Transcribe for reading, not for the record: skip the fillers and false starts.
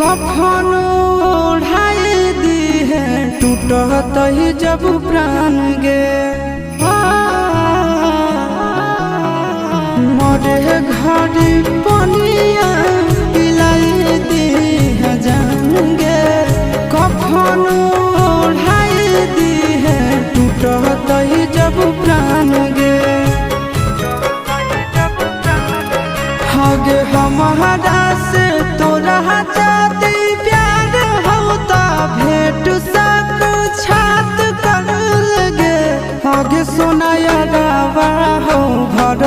कफन ओढ़ाई दी है टूटत ही जब प्राण गे मरे घड़ी पनिया पिलाई दी है जान गे कफन ओढ़ाई दी है टूटत ही जब प्राण गे हगे हमारा से तोरा जाती प्यार होता भेंट सक छात कर लगे हगे सोनाया गावा हो घर